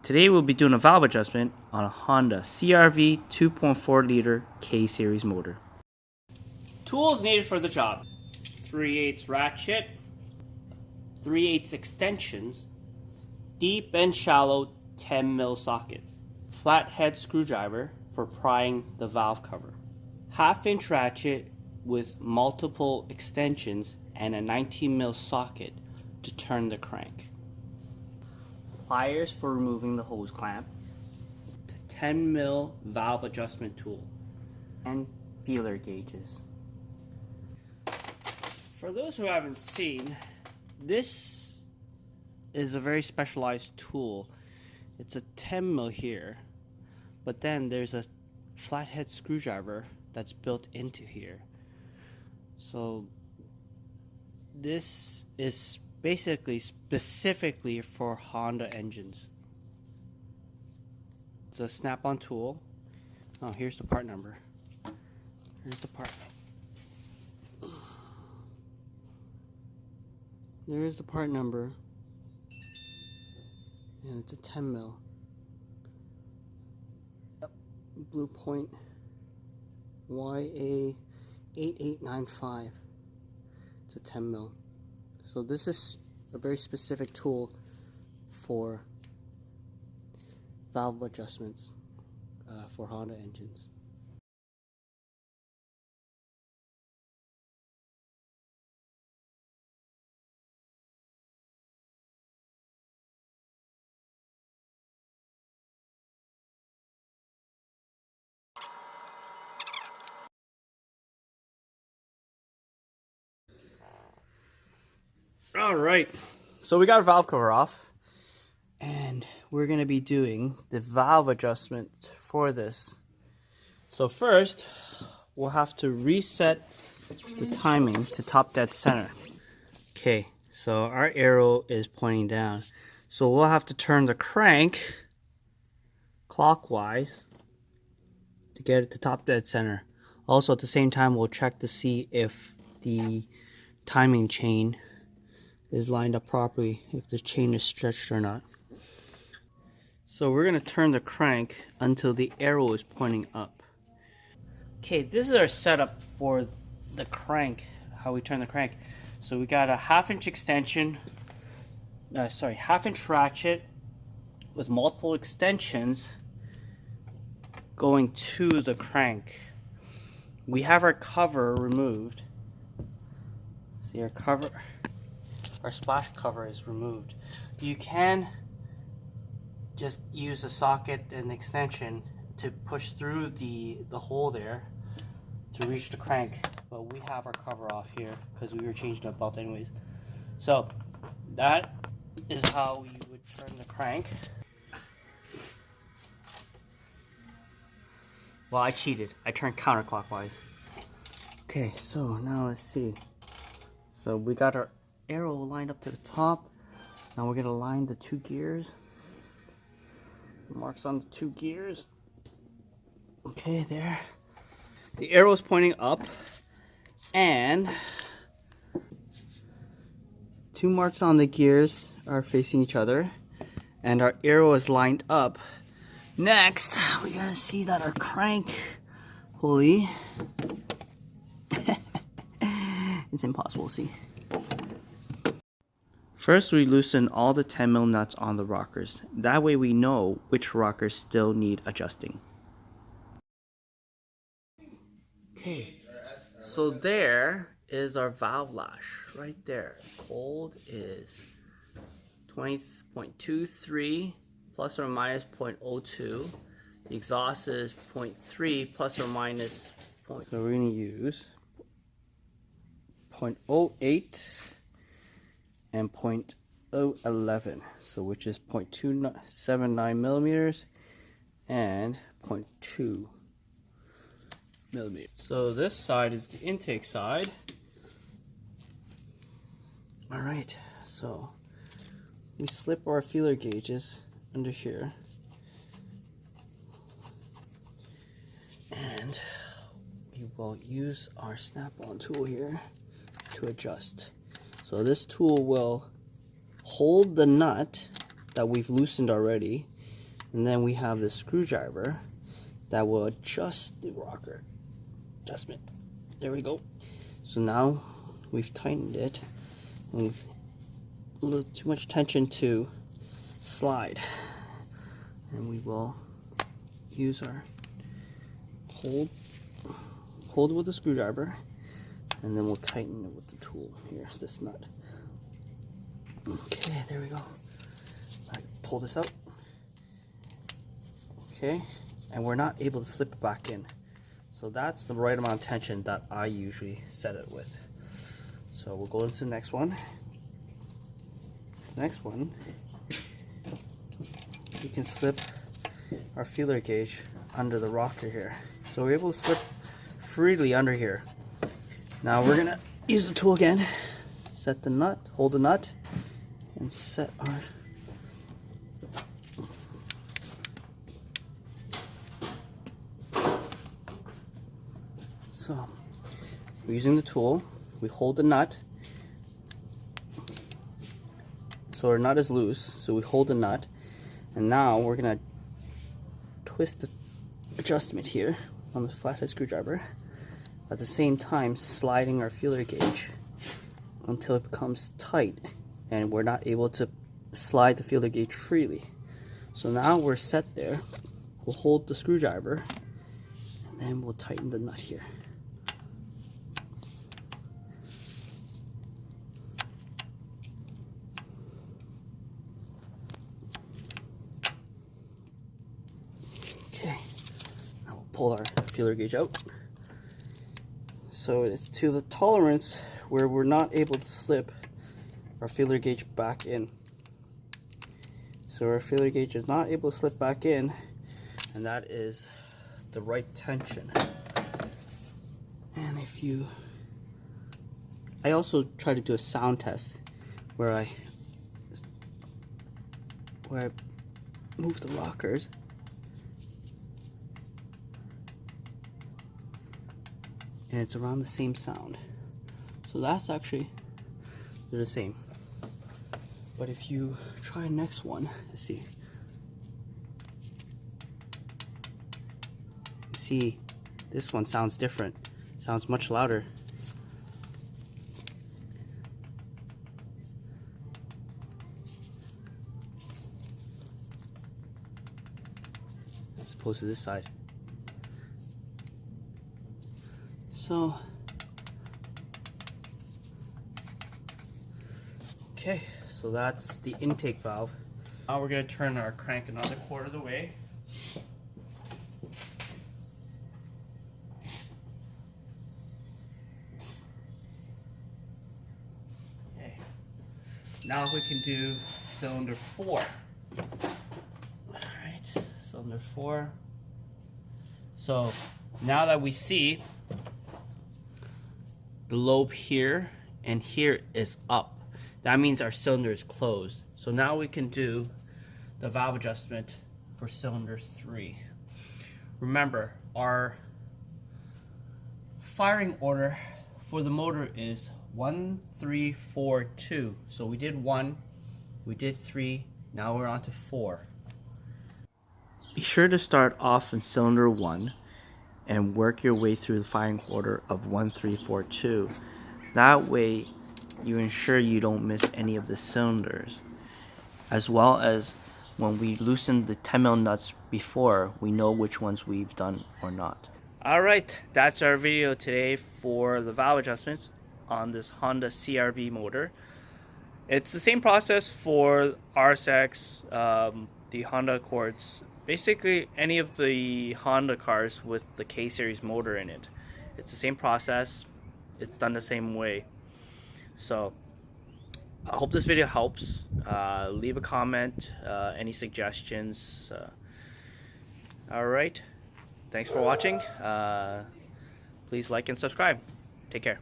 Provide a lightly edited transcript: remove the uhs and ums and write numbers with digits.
Today we'll be doing a valve adjustment on a Honda CRV 2.4 liter K series motor. Tools needed for the job: 3/8 ratchet, 3/8 extensions, deep and shallow 10mm sockets, flathead screwdriver for prying the valve cover, 1/2-inch ratchet with multiple extensions and a 19mm socket to turn the crank, pliers for removing the hose clamp, the 10mm valve adjustment tool, and feeler gauges. For those who haven't seen, this is a very specialized tool. It's a 10mm here, but then there's a flathead screwdriver that's built into here. So this is basically specifically for Honda engines. It's a snap-on tool. Oh, here's the part number. Here's the part. There's the part number. And it's a 10mm. Yep. Blue point YA8895. It's a 10mm. So this is a very specific tool for valve adjustments for Honda engines. Alright, so we got our valve cover off, and we're going to be doing the valve adjustment for this. So first, we'll have to reset the timing to top dead center. Okay, so our arrow is pointing down. So we'll have to turn the crank clockwise to get it to top dead center. Also at the same time, we'll check to see if the timing chain is lined up properly, if the chain is stretched or not. So we're going to turn the crank until the arrow is pointing up. Okay, this is our setup for the crank, how we turn the crank. So we got a 1/2-inch extension, 1/2-inch ratchet with multiple extensions going to the crank. We have our cover removed. See, our splash cover is removed. You can just use a socket and extension to push through the hole there to reach the crank, but we have our cover off here because we were changing the belt anyways. So that is how you would turn the crank. Well, I cheated. I turned counterclockwise. Okay, so now let's see. So we got our arrow lined up to the top. Now we're going to line the 2 gears. Marks on the 2 gears. Okay, there. The arrow is pointing up, and 2 marks on the gears are facing each other, and our arrow is lined up. Next, we gotta see that our crank pulley it's impossible to see. First, we loosen all the 10mm nuts on the rockers. That way we know which rockers still need adjusting. Okay, so there is our valve lash right there. Cold is 20.23 plus or minus 0.02. The exhaust is 0.3 plus or minus 0. So we're going to use 0.08 and 0.011, so which is 0.279 millimeters and 0.2 millimeters. So this side is the intake side. All right, so we slip our feeler gauges under here, and we will use our snap-on tool here to adjust. So this tool will hold the nut that we've loosened already And then we have the screwdriver that will adjust the rocker adjustment. There we go. So now we've tightened it. And a little too much tension to slide. And we will use our hold it with the screwdriver, and then we'll tighten it with the tool. Here's this nut. Okay, there we go. I pull this out. Okay, and we're not able to slip it back in. So that's the right amount of tension that I usually set it with. So we'll go into the next one. This next one, we can slip our feeler gauge under the rocker here. So we're able to slip freely under here. Now we're gonna use the tool again, set the nut, hold the nut, and set our so we're using the tool, we hold the nut, so our nut is loose, so we hold the nut, and now we're gonna twist the adjustment here on the flathead screwdriver, at the same time sliding our feeler gauge until it becomes tight and we're not able to slide the feeler gauge freely. So now we're set there. We'll hold the screwdriver and then we'll tighten the nut here. Okay, now we'll pull our feeler gauge out. So it's to the tolerance where we're not able to slip our feeler gauge back in. So our feeler gauge is not able to slip back in, and that is the right tension. And I also try to do a sound test where I move the rockers. And it's around the same sound. So that's actually, they're the same. But if you try next one, let's see. See, this one sounds different. Sounds much louder. As opposed to this side. So, okay, so that's the intake valve. Now we're going to turn our crank another quarter of the way. Okay, now we can do cylinder 4. Alright, cylinder 4. So, now that we see the lobe here and here is up, that means our cylinder is closed. So now we can do the valve adjustment for cylinder 3. Remember, our firing order for the motor is 1, 3, 4, 2. So we did 1, we did 3, now we're on to 4. Be sure to start off in cylinder 1 and work your way through the firing order of 1, 3, 4, 2. That way you ensure you don't miss any of the cylinders. As well as when we loosen the 10mm nuts before, we know which ones we've done or not. Alright, that's our video today for the valve adjustments on this Honda CRV motor. It's the same process for RSX, the Honda Accords, basically any of the Honda cars with the K series motor in it. It's the same process, it's done the same way. So I hope this video helps. Leave a comment, any suggestions. Alright, thanks for watching. Please like and subscribe. Take care.